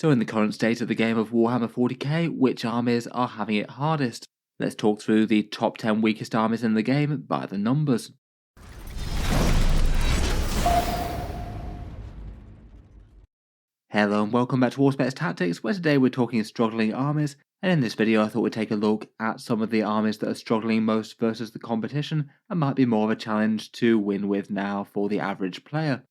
So in the current state of the game of Warhammer 40K, which armies are having it hardest? Let's talk through the top 10 weakest armies in the game by the numbers. Hello and welcome back to Auspex Tactics, where today we're talking struggling armies, and in this video I thought we'd take a look at some of the armies that are struggling most versus the competition and might be more of a challenge to win with now for the average player.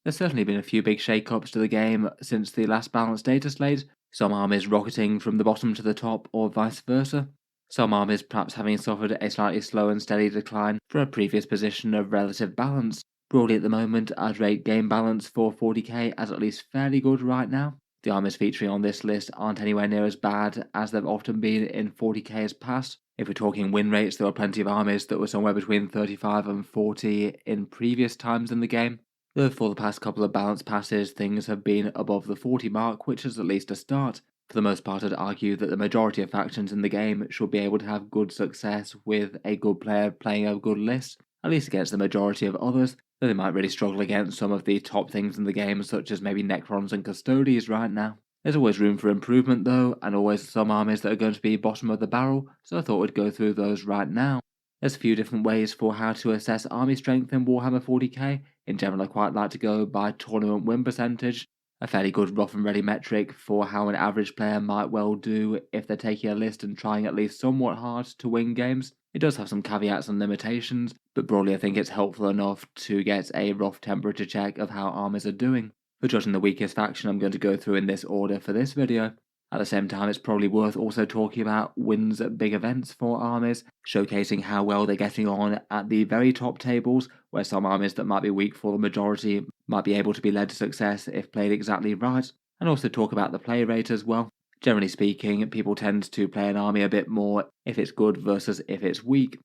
There's certainly been a few big shake-ups to the game since the last balanced data slate, some armies rocketing from the bottom to the top or vice versa, some armies perhaps having suffered a slightly slow and steady decline from a previous position of relative balance. Broadly at the moment, I'd rate game balance for 40k as at least fairly good right now. The armies featuring on this list aren't anywhere near as bad as they've often been in 40k's past. If we're talking win rates, there were plenty of armies that were somewhere between 35 and 40 in previous times in the game. Though for the past couple of balance passes, things have been above the 40 mark, which is at least a start. For the most part, I'd argue that the majority of factions in the game should be able to have good success with a good player playing a good list, at least against the majority of others, though they might really struggle against some of the top things in the game, such as maybe Necrons and Custodies right now. There's always room for improvement though, and always some armies that are going to be bottom of the barrel, so I thought we'd go through those right now. There's a few different ways for how to assess army strength in Warhammer 40k. In general, I quite like to go by tournament win percentage, a fairly good rough and ready metric for how an average player might well do if they're taking a list and trying at least somewhat hard to win games. It does have some caveats and limitations, but broadly I think it's helpful enough to get a rough temperature check of how armies are doing. For judging the weakest faction, I'm going to go through in this order for this video. At the same time, it's probably worth also talking about wins at big events for armies, showcasing how well they're getting on at the very top tables, where some armies that might be weak for the majority might be able to be led to success if played exactly right, and also talk about the play rate as well. Generally speaking, people tend to play an army a bit more if it's good versus if it's weak.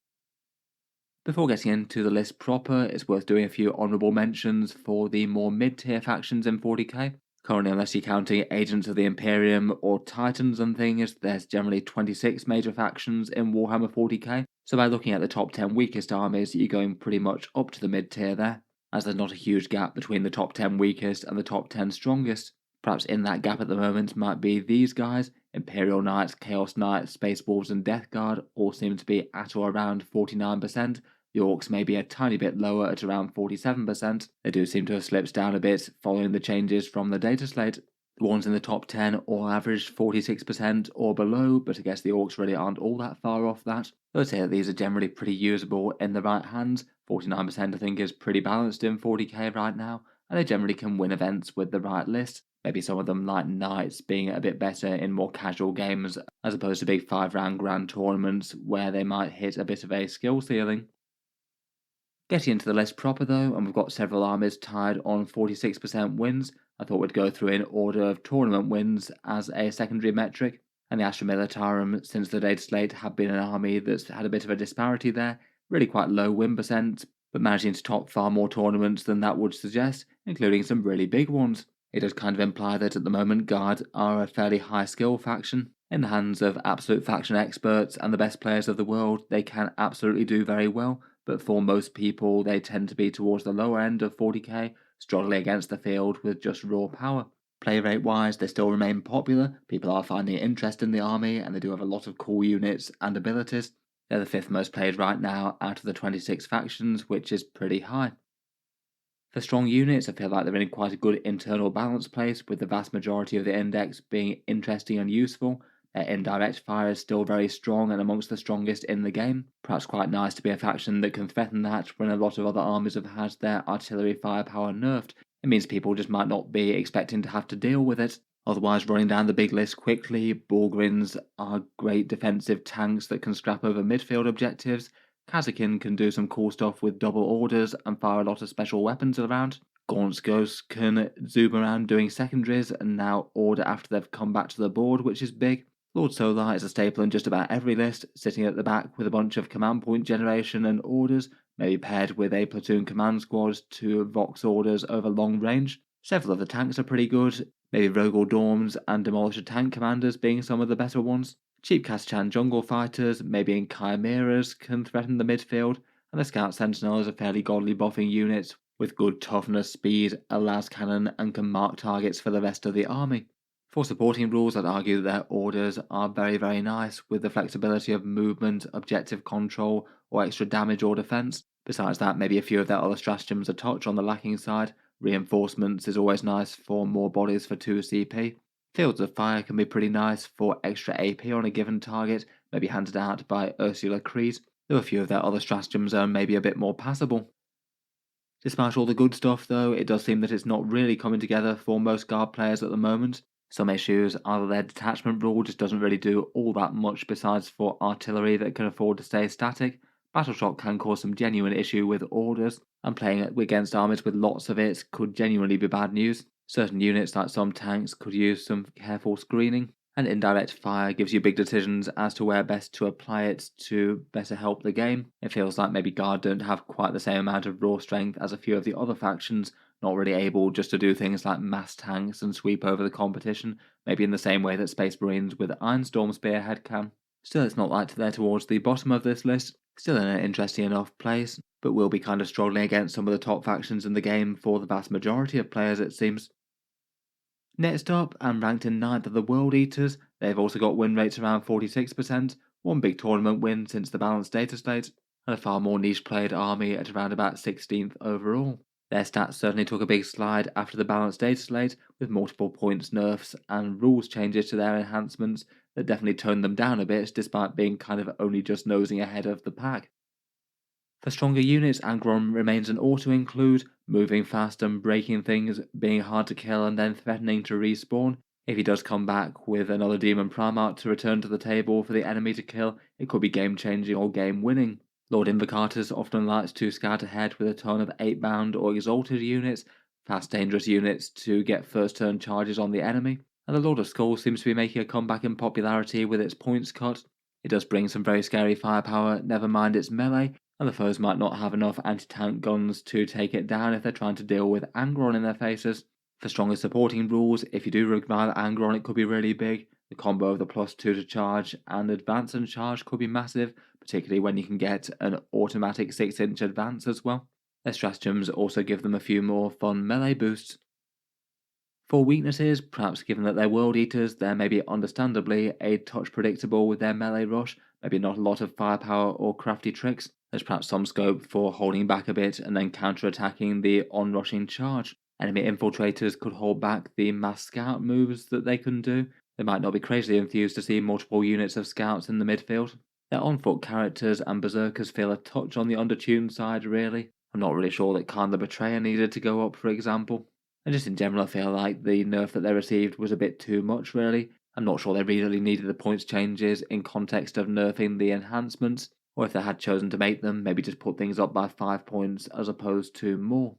Before getting into the list proper, it's worth doing a few honourable mentions for the more mid-tier factions in 40k. Currently, unless you're counting Agents of the Imperium or Titans and things, there's generally 26 major factions in Warhammer 40k, so by looking at the top 10 weakest armies, you're going pretty much up to the mid-tier there, as there's not a huge gap between the top 10 weakest and the top 10 strongest. Perhaps in that gap at the moment might be these guys: Imperial Knights, Chaos Knights, Space Wolves and Death Guard all seem to be at or around 49%. The Orcs may be a tiny bit lower at around 47%. They do seem to have slipped down a bit following the changes from the data slate. The ones in the top 10 all averaged 46% or below, but I guess the Orcs really aren't all that far off that. I'd say that these are generally pretty usable in the right hands. 49% I think is pretty balanced in 40k right now, and they generally can win events with the right list. Maybe some of them, like Knights, being a bit better in more casual games as opposed to big 5-round grand tournaments where they might hit a bit of a skill ceiling. Getting into the list proper though, and we've got several armies tied on 46% wins, I thought we'd go through in order of tournament wins as a secondary metric, and the Astra Militarum since the data slate have been an army that's had a bit of a disparity there, really quite low win percent, but managing to top far more tournaments than that would suggest, including some really big ones. It does kind of imply that at the moment Guard are a fairly high skill faction. In the hands of absolute faction experts and the best players of the world, they can absolutely do very well, but for most people they tend to be towards the lower end of 40k, struggling against the field with just raw power. Play rate wise, they still remain popular, people are finding interest in the army, and they do have a lot of cool units and abilities. They're the 5th most played right now out of the 26 factions, which is pretty high. For strong units, I feel like they're in quite a good internal balance place, with the vast majority of the index being interesting and useful. Their indirect fire is still very strong and amongst the strongest in the game. Perhaps quite nice to be a faction that can threaten that when a lot of other armies have had their artillery firepower nerfed. It means people just might not be expecting to have to deal with it. Otherwise, running down the big list quickly, Bullgryns are great defensive tanks that can scrap over midfield objectives. Kazakin can do some cool stuff with double orders and fire a lot of special weapons around. Gaunt's Ghosts can zoom around doing secondaries and now order after they've come back to the board, which is big. Lord Solar is a staple in just about every list, sitting at the back with a bunch of command point generation and orders, maybe paired with a platoon command squad to vox orders over long range. Several of the tanks are pretty good, maybe Rogel Dorms and Demolisher tank commanders being some of the better ones. Cheap Kazachan jungle fighters, maybe in chimeras, can threaten the midfield, and the Scout Sentinels are fairly godly buffing units with good toughness, speed, a las cannon, and can mark targets for the rest of the army. For supporting rules, I'd argue that their orders are very nice, with the flexibility of movement, objective control, or extra damage or defense. Besides that, maybe a few of their other stratagems a touch on the lacking side. Reinforcements is always nice for more bodies for 2 CP. Fields of Fire can be pretty nice for extra AP on a given target, maybe handed out by Ursula Creed, though a few of their other stratagems are maybe a bit more passable. Despite all the good stuff though, it does seem that it's not really coming together for most guard players at the moment. Some issues are that their detachment rule just doesn't really do all that much besides for artillery that can afford to stay static. Battleshock can cause some genuine issue with orders, and playing against armies with lots of it could genuinely be bad news. Certain units like some tanks could use some careful screening, and indirect fire gives you big decisions as to where best to apply it to better help the game. It feels like maybe Guard don't have quite the same amount of raw strength as a few of the other factions, not really able just to do things like mass tanks and sweep over the competition, maybe in the same way that Space Marines with Ironstorm Spearhead can. Still, it's not like they're towards the bottom of this list, still in an interesting enough place, but will be kind of struggling against some of the top factions in the game for the vast majority of players it seems. Next up, and ranked in 9th are the World Eaters. They've also got win rates around 46%, one big tournament win since the balanced data slate, and a far more niche played army at around about 16th overall. Their stats certainly took a big slide after the balanced data slate, with multiple points nerfs and rules changes to their enhancements that definitely toned them down a bit despite being kind of only just nosing ahead of the pack. For stronger units, Angron remains an auto-include, moving fast and breaking things, being hard to kill and then threatening to respawn. If he does come back with another Demon Primarch to return to the table for the enemy to kill, it could be game-changing or game-winning. Lord Invocatus often likes to scout ahead with a ton of 8-bound or exalted units, fast dangerous units to get first-turn charges on the enemy, and the Lord of Skulls seems to be making a comeback in popularity with its points cut. It does bring some very scary firepower, never mind its melee, and the foes might not have enough anti-tank guns to take it down if they're trying to deal with Angron in their faces. For stronger supporting rules, if you do revive Angron, it could be really big. The combo of the +2 to charge and advance and charge could be massive, particularly when you can get an automatic 6-inch advance as well. Their stratagems also give them a few more fun melee boosts. For weaknesses, perhaps given that they're World Eaters, they're maybe understandably a touch predictable with their melee rush, maybe not a lot of firepower or crafty tricks. There's perhaps some scope for holding back a bit and then counter-attacking the on-rushing charge. Enemy infiltrators could hold back the mass scout moves that they can do. They might not be crazily enthused to see multiple units of scouts in the midfield. Their on-foot characters and berserkers feel a touch on the undertuned side, really. I'm not really sure that Khan the Betrayer needed to go up, for example. And just in general, I feel like the nerf that they received was a bit too much, really. I'm not sure they really needed the points changes in context of nerfing the enhancements, or if they had chosen to make them, maybe just put things up by 5 points as opposed to more.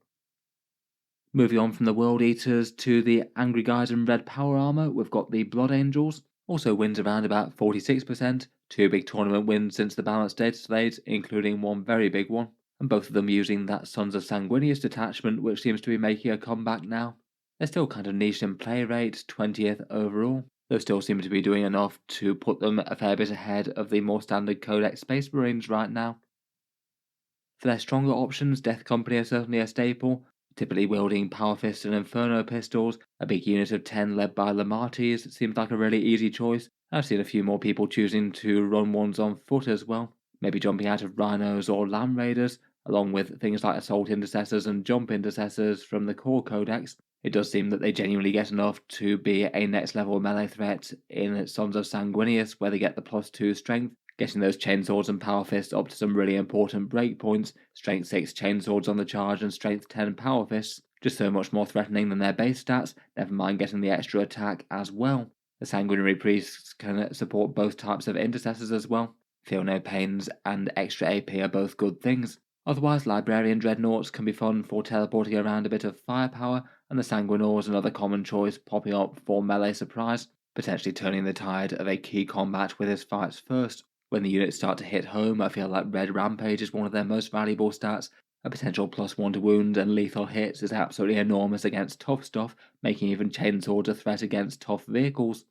Moving on from the World Eaters to the Angry Guys in red power armor, we've got the Blood Angels. Also wins around about 46%, 2 big tournament wins since the balanced data slate, including one very big one, and both of them using that Sons of Sanguinius detachment, which seems to be making a comeback now. They're still kind of niche in play rate, 20th overall, though still seem to be doing enough to put them a fair bit ahead of the more standard Codex Space Marines right now. For their stronger options, Death Company are certainly a staple, typically wielding Power Fist and Inferno pistols. A big unit of 10 led by Lamartes seems like a really easy choice. I've seen a few more people choosing to run ones on foot as well, maybe jumping out of Rhinos or Land Raiders, along with things like Assault Intercessors and Jump Intercessors from the core Codex. It does seem that they genuinely get enough to be a next level melee threat in Sons of Sanguinius, where they get the +2 strength, getting those chainswords and power fists up to some really important breakpoints, strength 6 chainswords on the charge and strength 10 power fists, just so much more threatening than their base stats, never mind getting the extra attack as well. The Sanguinary Priests can support both types of intercessors as well. Feel no pains and extra AP are both good things. Otherwise, Librarian Dreadnoughts can be fun for teleporting around a bit of firepower, and the Sanguinaur's another common choice popping up for melee surprise, potentially turning the tide of a key combat with his fights first. When the units start to hit home, I feel like Red Rampage is one of their most valuable stats. A potential +1 to wound and lethal hits is absolutely enormous against tough stuff, making even chainswords a threat against tough vehicles.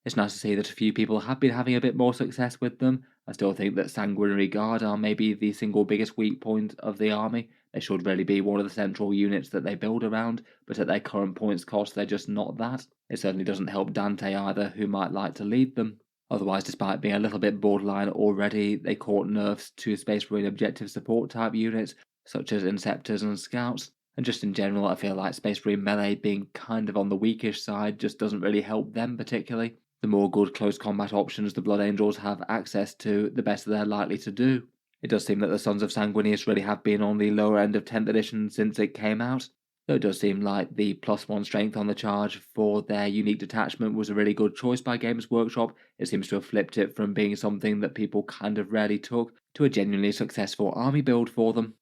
It's nice to see that a few people have been having a bit more success with them. I still think that Sanguinary Guard are maybe the single biggest weak point of the army, They should really be one of the central units that they build around, but at their current points cost, they're just not that. It certainly doesn't help Dante either, who might like to lead them. Otherwise, despite being a little bit borderline already, they caught nerfs to Space Marine objective support type units, such as Inceptors and Scouts. And just in general, I feel like Space Marine melee being kind of on the weakish side just doesn't really help them particularly. The more good close combat options the Blood Angels have access to, the better they're likely to do. It does seem that the Sons of Sanguinius really have been on the lower end of 10th edition since it came out, though it does seem like the +1 strength on the charge for their unique detachment was a really good choice by Games Workshop. It seems to have flipped it from being something that people kind of rarely took to a genuinely successful army build for them.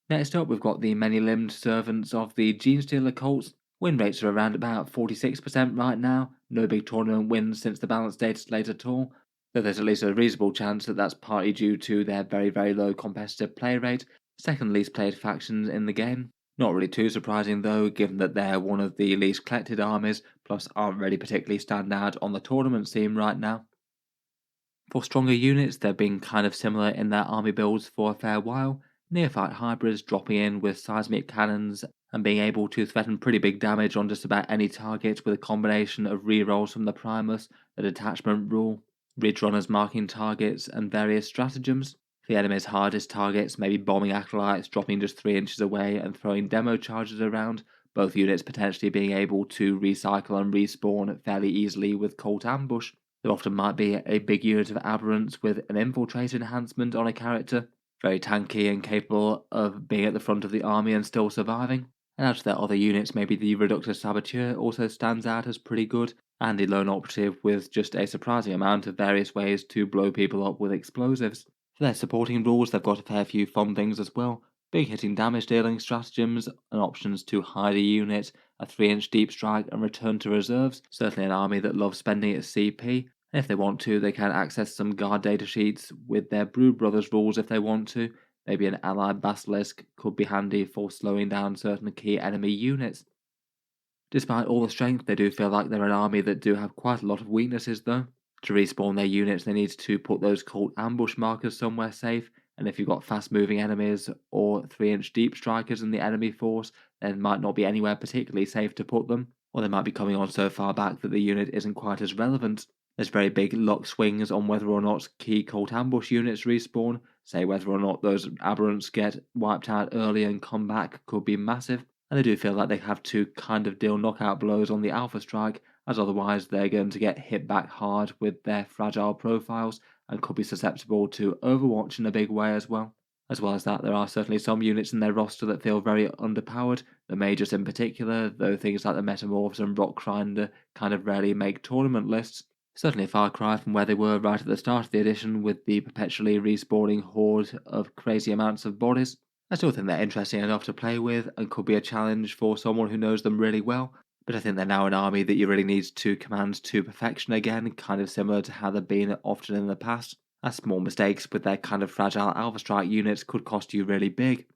Next up, we've got the many-limbed servants of the Genestealer Cults. Win rates are around about 46% right now, no big tournament wins since the balanced data slate at all, though there's at least a reasonable chance that that's partly due to their very, very low competitive play rate, second least played factions in the game. Not really too surprising though, given that they're one of the least collected armies, plus aren't really particularly stand out on the tournament scene right now. For stronger units, they've been kind of similar in their army builds for a fair while, neophyte hybrids dropping in with seismic cannons and being able to threaten pretty big damage on just about any target with a combination of rerolls from the Primus, the detachment rule, ridge runners marking targets, and various stratagems. For the enemy's hardest targets, maybe bombing acolytes dropping just 3 inches away and throwing demo charges around, both units potentially being able to recycle and respawn fairly easily with Cult Ambush. There often might be a big unit of aberrants with an infiltrate enhancement on a character, very tanky and capable of being at the front of the army and still surviving. And out of their other units, maybe the Reductor Saboteur also stands out as pretty good, and the Lone Operative with just a surprising amount of various ways to blow people up with explosives. For their supporting rules, they've got a fair few fun things as well. Big hitting damage dealing stratagems and options to hide a unit, a 3-inch deep strike and return to reserves, certainly an army that loves spending its CP. And if they want to, they can access some guard datasheets with their Brood Brothers rules if they want to. Maybe an allied basilisk could be handy for slowing down certain key enemy units. Despite all the strength, they do feel like they're an army that do have quite a lot of weaknesses though. To respawn their units, they need to put those Cult Ambush markers somewhere safe, and if you've got fast moving enemies or 3-inch deep strikers in the enemy force, then it might not be anywhere particularly safe to put them, or they might be coming on so far back that the unit isn't quite as relevant. There's very big luck swings on whether or not key Cult Ambush units respawn, say whether or not those aberrants get wiped out early and come back could be massive, and they do feel like they have to kind of deal knockout blows on the Alpha Strike, as otherwise they're going to get hit back hard with their fragile profiles and could be susceptible to Overwatch in a big way as well. As well as that, there are certainly some units in their roster that feel very underpowered, the Mages in particular, though things like the Metamorphs and Rockgrinder kind of rarely make tournament lists. Certainly a far cry from where they were right at the start of the edition with the perpetually respawning horde of crazy amounts of bodies. I still think they're interesting enough to play with and could be a challenge for someone who knows them really well, but I think they're now an army that you really need to command to perfection again, kind of similar to how they've been often in the past, as small mistakes with their kind of fragile Alpha Strike units could cost you really big.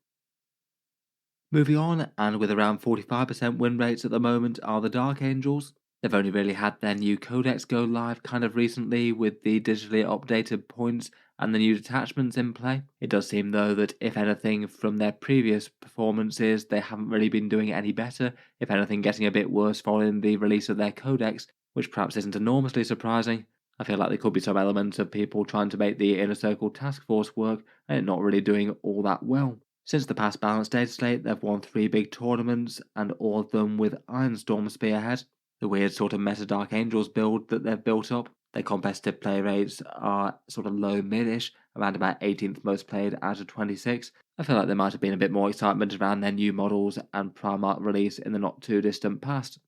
Moving on, and with around 45% win rates at the moment, are the Dark Angels. They've only really had their new Codex go live kind of recently with the digitally updated points and the new detachments in play. It does seem though that if anything from their previous performances they haven't really been doing any better, if anything getting a bit worse following the release of their Codex, which perhaps isn't enormously surprising. I feel like there could be some element of people trying to make the Inner Circle task force work and it not really doing all that well. Since the past balanced data slate, they've won 3 big tournaments and all of them with Ironstorm spearhead. The weird sort of meta Dark Angels build that they've built up. Their competitive play rates are sort of low mid-ish, around about 18th most played out of 26. I feel like there might have been a bit more excitement around their new models and Primarch release in the not too distant past.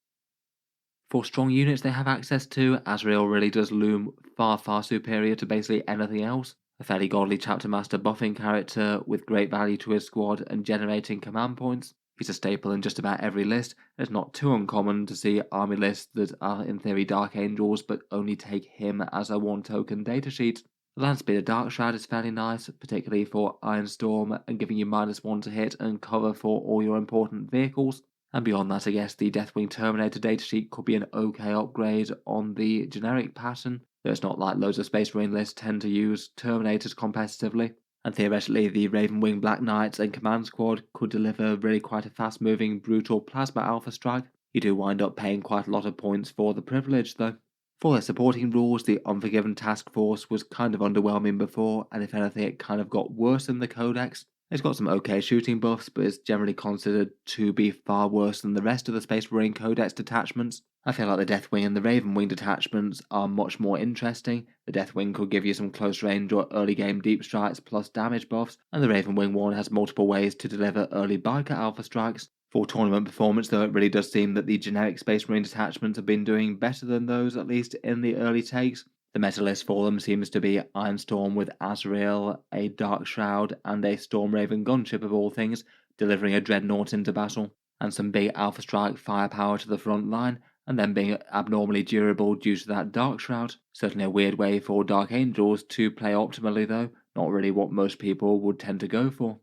For strong units they have access to, Azrael really does loom far superior to basically anything else. A fairly godly chapter master buffing character with great value to his squad and generating command points. He's a staple in just about every list, and it's not too uncommon to see army lists that are in theory Dark Angels but only take him as a 1-token datasheet. The Landspeeder Dark Shroud is fairly nice, particularly for Ironstorm and giving you -1 to hit and cover for all your important vehicles. And beyond that, I guess the Deathwing Terminator datasheet could be an okay upgrade on the generic pattern, though it's not like loads of Space Marine lists tend to use Terminators competitively. and theoretically the Raven Wing Black Knights and Command Squad could deliver really quite a fast-moving, brutal plasma alpha strike. You do wind up paying quite a lot of points for the privilege though. For their supporting rules, the Unforgiven Task Force was kind of underwhelming before, and if anything it kind of got worse than the Codex. It's got some okay shooting buffs, but is generally considered to be far worse than the rest of the Space Marine Codex detachments. I feel like the Deathwing and the Raven Wing detachments are much more interesting. The Deathwing could give you some close range or early game deep strikes plus damage buffs, and the Raven Wing one has multiple ways to deliver early biker alpha strikes. For tournament performance though, it really does seem that the generic Space Marine detachments have been doing better than those, at least in the early takes. The meta list for them seems to be Ironstorm with Azrael, a Dark Shroud, and a Storm Raven gunship of all things, delivering a Dreadnought into battle, and some big Alpha Strike firepower to the front line, and then being abnormally durable due to that Dark Shroud. Certainly a weird way for Dark Angels to play optimally though, not really what most people would tend to go for.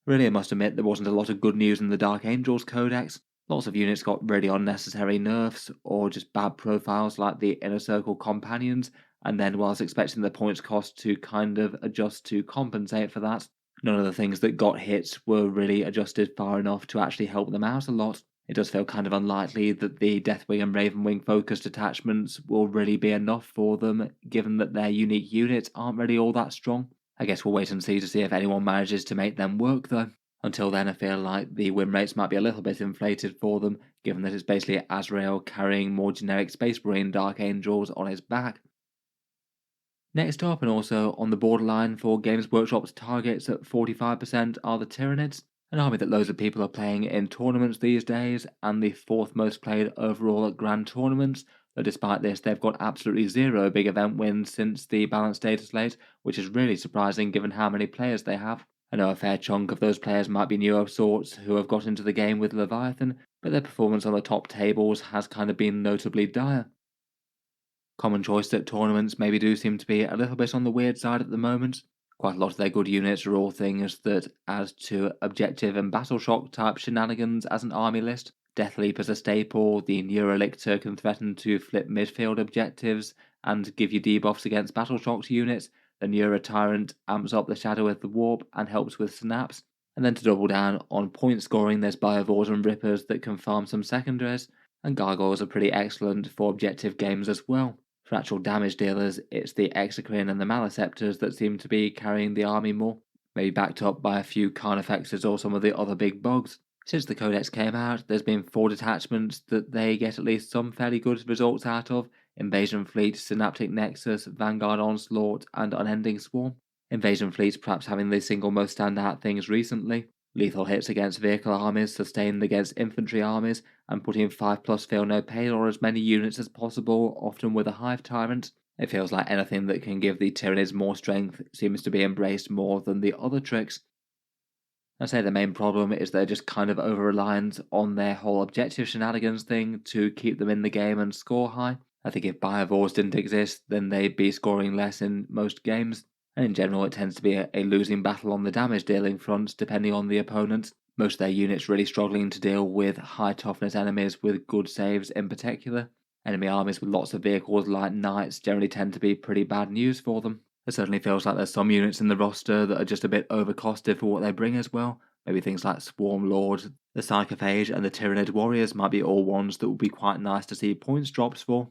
Really, I must admit there wasn't a lot of good news in the Dark Angels Codex. Lots of units got really unnecessary nerfs, or just bad profiles like the Inner Circle Companions, and then whilst expecting the points cost to kind of adjust to compensate for that, none of the things that got hit were really adjusted far enough to actually help them out a lot. It does feel kind of unlikely that the Deathwing and Ravenwing focused attachments will really be enough for them, given that their unique units aren't really all that strong. I guess we'll wait and see to see if anyone manages to make them work though. Until then, I feel like the win rates might be a little bit inflated for them, given that it's basically Azrael carrying more generic Space Marine Dark Angels on his back. Next up, and also on the borderline for Games Workshop's targets at 45%, are the Tyranids, an army that loads of people are playing in tournaments these days, and the fourth most played overall at grand tournaments. Though despite this, they've got absolutely zero big event wins since the balanced data slate, which is really surprising given how many players they have. I know a fair chunk of those players might be new sorts who have got into the game with Leviathan, but their performance on the top tables has kind of been notably dire. Common choice at tournaments maybe do seem to be a little bit on the weird side at the moment. Quite a lot of their good units are all things that add to objective and battle shock type shenanigans as an army list. Deathleap as a staple, the Neurolictor can threaten to flip midfield objectives and give you debuffs against battle shocked units. The Neuro Tyrant amps up the Shadow with the Warp and helps with snaps. And then to double down on point scoring, there's Biovores and Rippers that can farm some secondaries, and Gargoyles are pretty excellent for objective games as well. For actual damage dealers, it's the Exocrine and the Maleceptors that seem to be carrying the army more, maybe backed up by a few Carnifexes or some of the other big bugs. Since the Codex came out, there's been 4 detachments that they get at least some fairly good results out of: Invasion Fleet, Synaptic Nexus, Vanguard Onslaught, and Unending Swarm. Invasion Fleet's perhaps having the single most standout things recently. Lethal hits against vehicle armies, sustained against infantry armies, and putting 5+ fail no pay or as many units as possible, often with a Hive Tyrant. It feels like anything that can give the Tyranids more strength seems to be embraced more than the other tricks. I'd say the main problem is they're just kind of over-reliant on their whole objective shenanigans thing to keep them in the game and score high. I think if Biovores didn't exist, then they'd be scoring less in most games, and in general it tends to be a losing battle on the damage dealing front depending on the opponent. Most of their units really struggling to deal with high toughness enemies with good saves in particular. Enemy armies with lots of vehicles like Knights generally tend to be pretty bad news for them. It certainly feels like there's some units in the roster that are just a bit overcosted for what they bring as well. Maybe things like Swarm Lord, the Psychophage, and the Tyranid Warriors might be all ones that would be quite nice to see points drops for.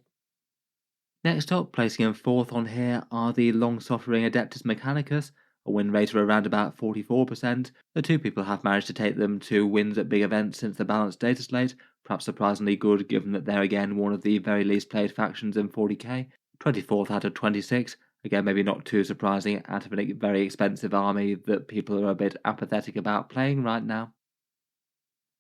Next up, placing in 4th on here, are the long-suffering Adeptus Mechanicus, a win rate of around about 44%. The 2 people have managed to take them to wins at big events since the balanced data slate, perhaps surprisingly good given that they're again one of the very least played factions in 40k. 24th out of 26, again maybe not too surprising out of a very expensive army that people are a bit apathetic about playing right now.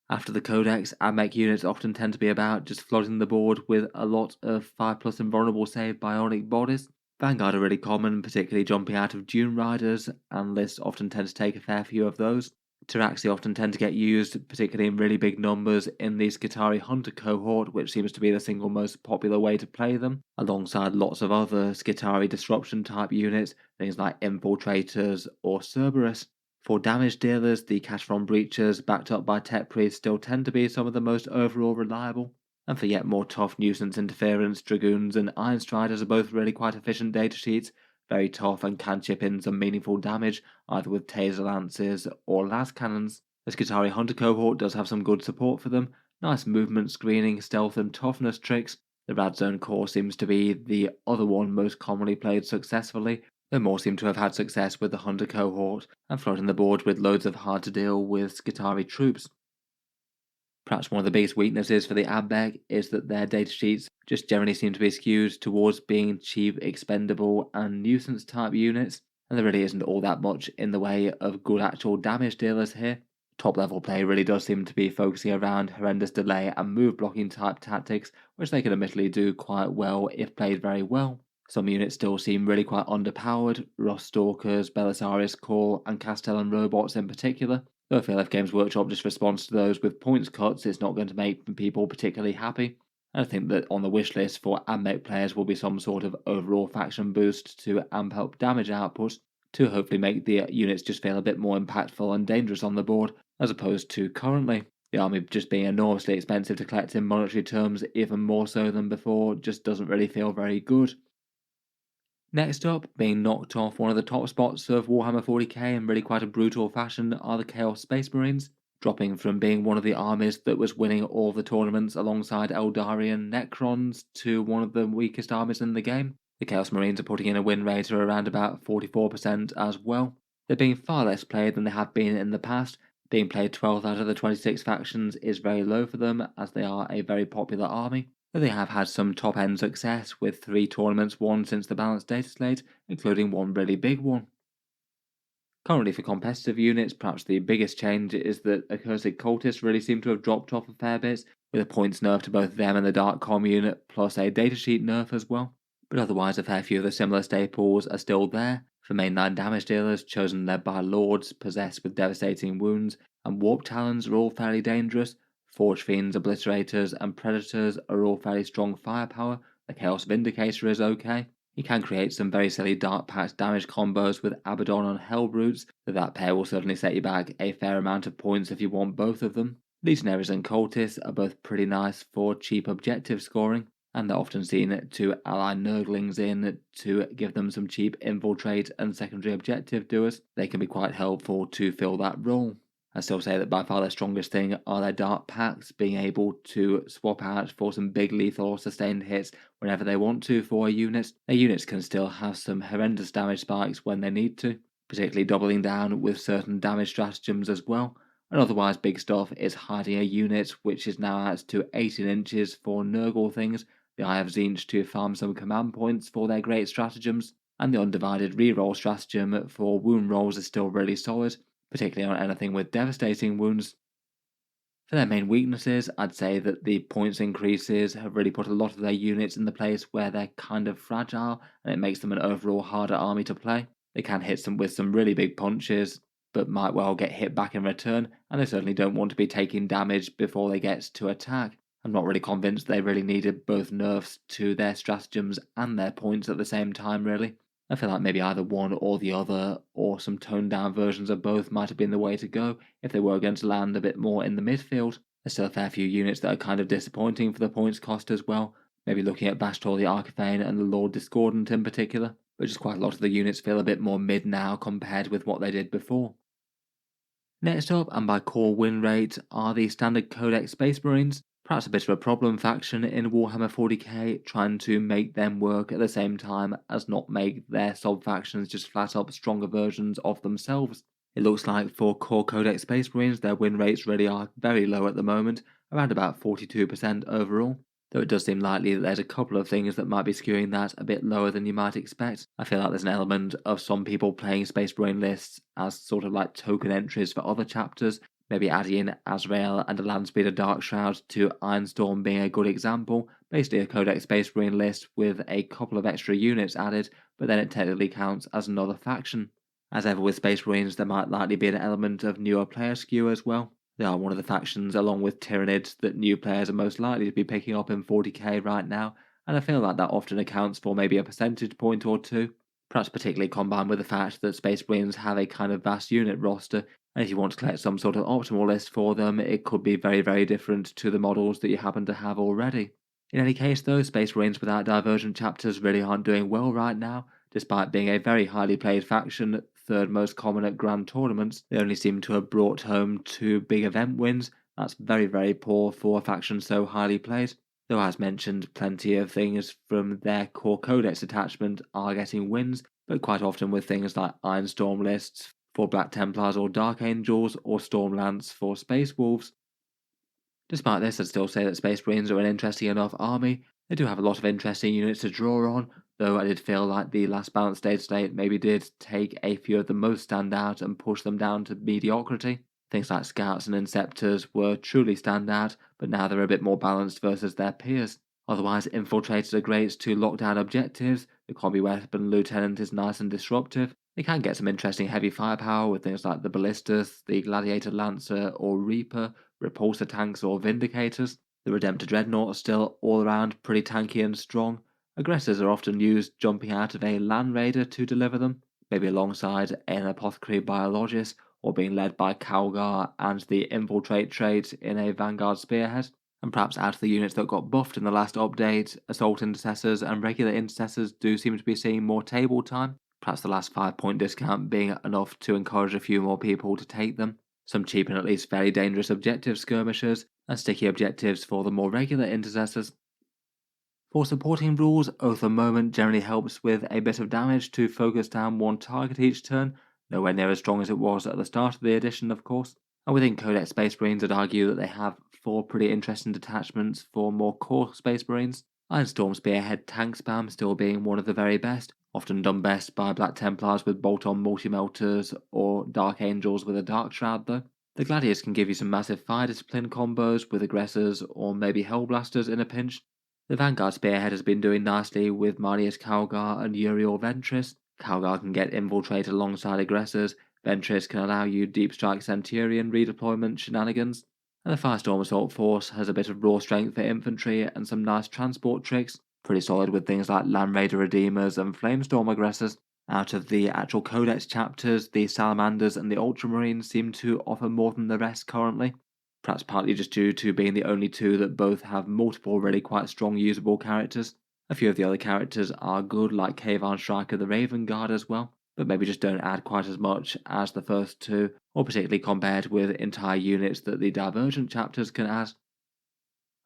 After the Codex, AdMech units often tend to be about just flooding the board with a lot of 5+ invulnerable save bionic bodies. Vanguard are really common, particularly jumping out of Dune Riders, and lists often tend to take a fair few of those. Taraxi often tend to get used, particularly in really big numbers, in the Skitarii Hunter cohort, which seems to be the single most popular way to play them, alongside lots of other Skitarii disruption type units, things like Infiltrators or Cerberus. For damage dealers, the Cashron Breachers, backed up by Tech Priests, still tend to be some of the most overall reliable. And for yet more tough nuisance interference, Dragoons and Iron Striders are both really quite efficient datasheets, very tough and can chip in some meaningful damage, either with taser lances or las cannons. The Skitarii Hunter cohort does have some good support for them, nice movement screening, stealth and toughness tricks. The Rad Zone core seems to be the other one most commonly played successfully, though more seem to have had success with the Hunter cohort and flooding the board with loads of hard to deal with Skitarii troops. Perhaps one of the biggest weaknesses for the AdMech is that their datasheets just generally seem to be skewed towards being cheap, expendable, and nuisance type units, and there really isn't all that much in the way of good actual damage dealers here. Top level play really does seem to be focusing around horrendous delay and move blocking type tactics, which they can admittedly do quite well if played very well. Some units still seem really quite underpowered, Rust Stalkers, Belisarius Core, and Castellan robots in particular. Though I feel if Games Workshop just responds to those with points cuts, it's not going to make people particularly happy. And I think that on the wish list for AdMech players will be some sort of overall faction boost to amp up damage output, to hopefully make the units just feel a bit more impactful and dangerous on the board, as opposed to currently. The army just being enormously expensive to collect in monetary terms, even more so than before, just doesn't really feel very good. Next up, being knocked off one of the top spots of Warhammer 40k in really quite a brutal fashion are the Chaos Space Marines, dropping from being one of the armies that was winning all the tournaments alongside Eldarian Necrons to one of the weakest armies in the game. The Chaos Marines are putting in a win rate of around about 44% as well. They're being far less played than they have been in the past. Being played 12th out of the 26 factions is very low for them, as they are a very popular army. Though they have had some top-end success, with 3 tournaments won since the balanced data slate, including one really big one. Currently for competitive units, perhaps the biggest change is that Accursed Cultists really seem to have dropped off a fair bit, with a points nerf to both them and the Dark Com unit, plus a datasheet nerf as well. But otherwise a fair few of the similar staples are still there. For mainline damage dealers, chosen led by Lords, possessed with devastating wounds, and Warp Talons are all fairly dangerous. Forge Fiends, Obliterators, and Predators are all fairly strong firepower. The Chaos Vindicator is okay. You can create some very silly Dark Pact damage combos with Abaddon and Hellbrutes, though that pair will certainly set you back a fair amount of points if you want both of them. Legionaries and Cultists are both pretty nice for cheap objective scoring, and they're often seen to ally Nurglings in to give them some cheap infiltrate and secondary objective doers. They can be quite helpful to fill that role. I still say that by far their strongest thing are their Dark Pacts, being able to swap out for some big lethal or sustained hits whenever they want to for a unit. Their units can still have some horrendous damage spikes when they need to, particularly doubling down with certain damage stratagems as well. And otherwise big stuff is hiding a unit which is now out to 18 inches for Nurgle things, the Eye of Tzeentch to farm some command points for their great stratagems, and the Undivided reroll stratagem for wound rolls is still really solid, particularly on anything with devastating wounds. For their main weaknesses, I'd say that the points increases have really put a lot of their units in the place where they're kind of fragile, and it makes them an overall harder army to play. They can hit them with some really big punches, but might well get hit back in return, and they certainly don't want to be taking damage before they get to attack. I'm not really convinced they really needed both nerfs to their stratagems and their points at the same time, really. I feel like maybe either one or the other, or some toned down versions of both might have been the way to go if they were going to land a bit more in the midfield. There's still a fair few units that are kind of disappointing for the points cost as well, maybe looking at Bashtor the Archithane and the Lord Discordant in particular, but just quite a lot of the units feel a bit more mid now compared with what they did before. Next up, and by core win rate, are the standard Codex Space Marines. Perhaps a bit of a problem faction in Warhammer 40k, trying to make them work at the same time as not make their sub-factions just flat up stronger versions of themselves. It looks like for core Codex Space Marines, their win rates really are very low at the moment, around about 42% overall. Though it does seem likely that there's a couple of things that might be skewing that a bit lower than you might expect. I feel like there's an element of some people playing Space Marine lists as sort of like token entries for other chapters, maybe adding in Azrael and a Landspeeder Darkshroud to Ironstorm being a good example, basically a Codex Space Marine list with a couple of extra units added, but then it technically counts as another faction. As ever with Space Marines, there might likely be an element of newer player skew as well. They are one of the factions, along with Tyranids, that new players are most likely to be picking up in 40k right now, and I feel like that often accounts for maybe a percentage point or two, perhaps particularly combined with the fact that Space Marines have a kind of vast unit roster, and if you want to collect some sort of optimal list for them, it could be very, very different to the models that you happen to have already. In any case though, Space Marines without Divergent chapters really aren't doing well right now, Despite being a very highly played faction, third most common at grand tournaments, they only seem to have brought home 2 big event wins. That's very, very poor for a faction so highly played. Though as mentioned, plenty of things from their core Codex attachment are getting wins, but quite often with things like Iron Storm lists for Black Templars or Dark Angels, or Stormlance for Space Wolves. Despite this, I'd still say that Space Marines are an interesting enough army. They do have a lot of interesting units to draw on, though I did feel like the last balanced data slate maybe did take a few of the most standout and push them down to mediocrity. Things like Scouts and Inceptors were truly standout, but now they're a bit more balanced versus their peers. Otherwise, Infiltrators are great to lock down objectives, the Combi Weapon Lieutenant is nice and disruptive. They can get some interesting heavy firepower with things like the Ballistas, the Gladiator Lancer or Reaper, Repulsor tanks or Vindicators. The Redemptor Dreadnought are still all around pretty tanky and strong. Aggressors are often used jumping out of a Land Raider to deliver them, maybe alongside an Apothecary Biologist, or being led by Calgar and the Infiltrate trait in a Vanguard Spearhead. And perhaps out of the units that got buffed in the last update, Assault Intercessors and regular Intercessors do seem to be seeing more table time, perhaps the last 5-point discount being enough to encourage a few more people to take them. Some cheap and at least fairly dangerous objective skirmishers, and sticky objectives for the more regular intercessors. For supporting rules, Oath of Moment generally helps with a bit of damage to focus down one target each turn, nowhere near as strong as it was at the start of the edition of course. And within Codex Space Marines, I'd argue that they have 4 pretty interesting detachments for more core Space Marines. Iron Storm Spearhead tank spam still being one of the very best, often done best by Black Templars with bolt-on multi-melters or Dark Angels with a Dark Shroud though. The Gladiators can give you some massive fire discipline combos with aggressors or maybe Hellblasters in a pinch. The Vanguard Spearhead has been doing nicely with Marius Calgar and Uriel Ventris. Calgar can get Infiltrate alongside aggressors, Ventris can allow you Deep Strike Centurion redeployment shenanigans, and the Firestorm Assault Force has a bit of raw strength for infantry and some nice transport tricks, pretty solid with things like Land Raider Redeemers and Flamestorm aggressors. Out of the actual Codex chapters, the Salamanders and the Ultramarines seem to offer more than the rest currently, perhaps partly just due to being the only 2 that both have multiple really quite strong usable characters. A few of the other characters are good, like Kavan Striker the Raven Guard as well, but maybe just don't add quite as much as the first 2, or particularly compared with entire units that the Divergent chapters can add.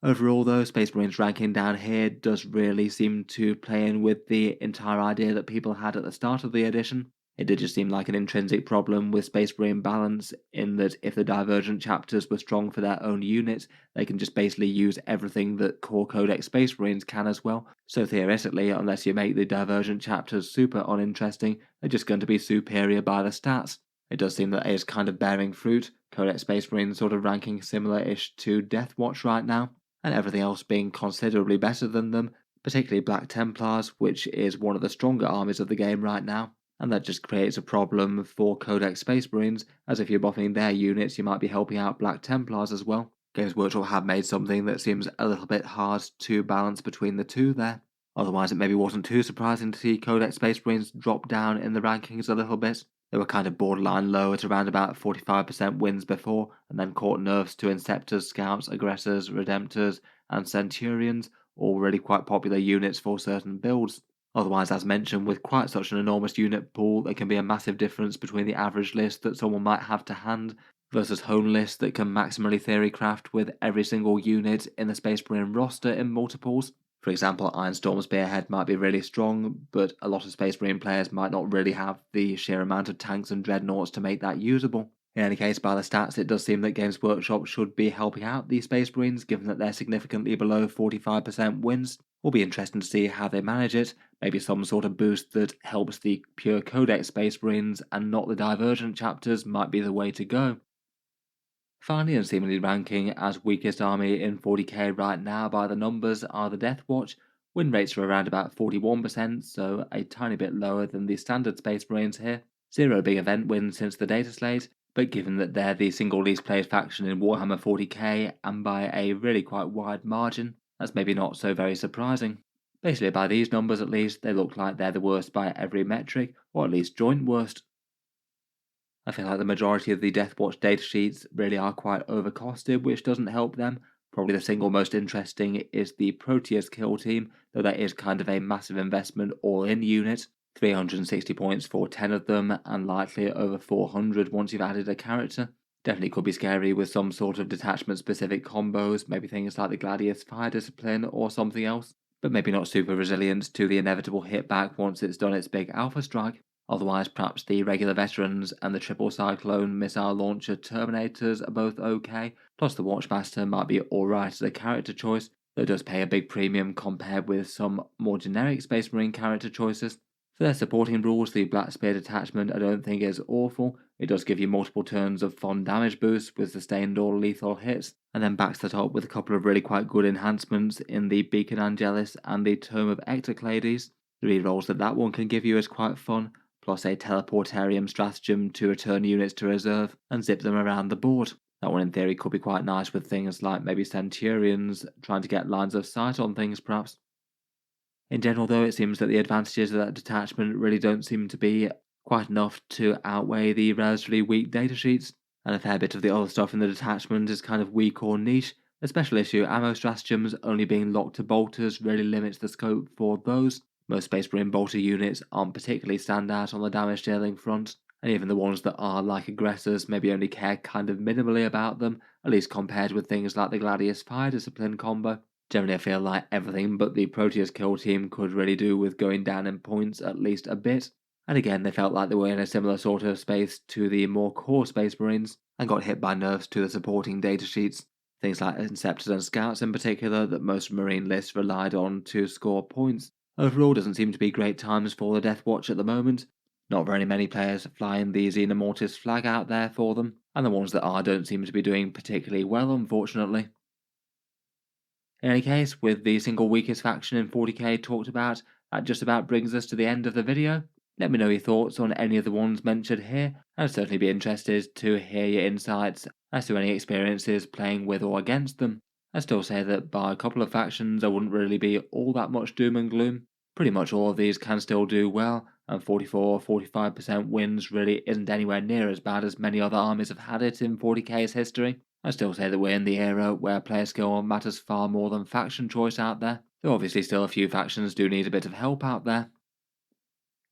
Overall though, Space Marines ranking down here does really seem to play in with the entire idea that people had at the start of the edition. It did just seem like an intrinsic problem with Space Marine balance, in that if the Divergent chapters were strong for their own units, they can just basically use everything that core Codex Space Marines can as well. So theoretically, unless you make the Divergent chapters super uninteresting, they're just going to be superior by the stats. It does seem that it is kind of bearing fruit, Codex Space Marines sort of ranking similar-ish to Deathwatch right now, and everything else being considerably better than them, particularly Black Templars, which is one of the stronger armies of the game right now. And that just creates a problem for Codex Space Marines, as if you're buffing their units, you might be helping out Black Templars as well. Games Workshop have made something that seems a little bit hard to balance between the 2 there. Otherwise, it maybe wasn't too surprising to see Codex Space Marines drop down in the rankings a little bit. They were kind of borderline low at around about 45% wins before, and then caught nerfs to Inceptors, Scouts, Aggressors, Redemptors, and Centurions, all really quite popular units for certain builds. Otherwise, as mentioned, with quite such an enormous unit pool, there can be a massive difference between the average list that someone might have to hand versus home lists that can maximally theorycraft with every single unit in the Space Marine roster in multiples. For example, Iron Storm Spearhead might be really strong, but a lot of Space Marine players might not really have the sheer amount of tanks and dreadnoughts to make that usable. In any case, by the stats, it does seem that Games Workshop should be helping out the Space Marines, given that they're significantly below 45% wins. Will be interesting to see how they manage it, maybe some sort of boost that helps the pure Codex Space Marines and not the Divergent chapters might be the way to go. Finally, and seemingly ranking as weakest army in 40k right now by the numbers, are the Deathwatch. Win rates are around about 41%, so a tiny bit lower than the standard Space Marines here. 0 big event wins since the data slate, but given that they're the single least played faction in Warhammer 40k, and by a really quite wide margin, that's maybe not so very surprising. Basically, by these numbers at least, they look like they're the worst by every metric, or at least joint worst. I feel like the majority of the Deathwatch datasheets really are quite overcosted, which doesn't help them. Probably the single most interesting is the Proteus kill team, though that is kind of a massive investment all-in unit. 360 points for 10 of them, and likely over 400 once you've added a character. Definitely could be scary with some sort of detachment specific combos, maybe things like the Gladius Fire Discipline or something else, but maybe not super resilient to the inevitable hit back once it's done its big alpha strike. Otherwise, perhaps the regular veterans and the triple cyclone missile launcher Terminators are both okay, plus the Watchmaster might be alright as a character choice, though it does pay a big premium compared with some more generic Space Marine character choices. For their supporting rules, the Black Spear detachment I don't think is awful. It does give you multiple turns of fun damage boost with sustained or lethal hits, and then backs that up with a couple of really quite good enhancements in the Beacon Angelis and the Tome of Ectoclades. The rerolls that one can give you is quite fun, plus a teleportarium stratagem to return units to reserve and zip them around the board. That one in theory could be quite nice with things like maybe Centurions trying to get lines of sight on things perhaps. In general, though, it seems that the advantages of that detachment really don't seem to be quite enough to outweigh the relatively weak datasheets, and a fair bit of the other stuff in the detachment is kind of weak or niche. The special issue ammo stratagems only being locked to bolters really limits the scope for those. Most Space Marine bolter units aren't particularly standout on the damage dealing front, and even the ones that are like aggressors maybe only care kind of minimally about them, at least compared with things like the Gladius Fire Discipline combo. Generally, I feel like everything but the Proteus kill team could really do with going down in points at least a bit. And again, they felt like they were in a similar sort of space to the more core Space Marines and got hit by nerfs to the supporting datasheets. Things like Inceptors and Scouts in particular that most Marine lists relied on to score points. Overall, doesn't seem to be great times for the Deathwatch at the moment. Not very many players flying the Xenomortis flag out there for them, and the ones that are don't seem to be doing particularly well, unfortunately. In any case, with the single weakest faction in 40k talked about, that just about brings us to the end of the video. Let me know your thoughts on any of the ones mentioned here, and I'd certainly be interested to hear your insights as to any experiences playing with or against them. I still say that by a couple of factions I wouldn't really be all that much doom and gloom. Pretty much all of these can still do well, and 44-45% wins really isn't anywhere near as bad as many other armies have had it in 40k's history. I still say that we're in the era where player skill matters far more than faction choice out there, though obviously still a few factions do need a bit of help out there.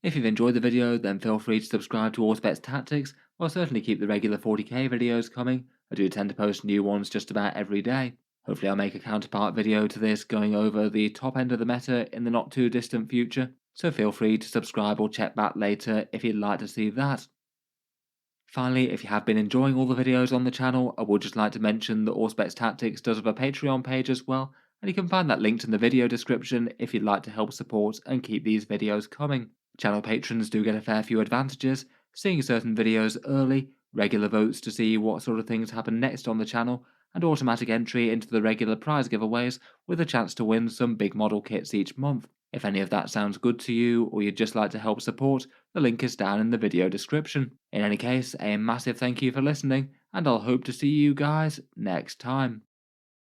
If you've enjoyed the video, then feel free to subscribe to Auspex Tactics, or certainly keep the regular 40k videos coming. I do tend to post new ones just about every day. Hopefully I'll make a counterpart video to this going over the top end of the meta in the not too distant future, so feel free to subscribe or check back later if you'd like to see that. Finally, if you have been enjoying all the videos on the channel, I would just like to mention that Auspex Tactics does have a Patreon page as well, and you can find that linked in the video description if you'd like to help support and keep these videos coming. Channel patrons do get a fair few advantages, seeing certain videos early, regular votes to see what sort of things happen next on the channel, and automatic entry into the regular prize giveaways with a chance to win some big model kits each month. If any of that sounds good to you, or you'd just like to help support, the link is down in the video description. In any case, a massive thank you for listening, and I'll hope to see you guys next time.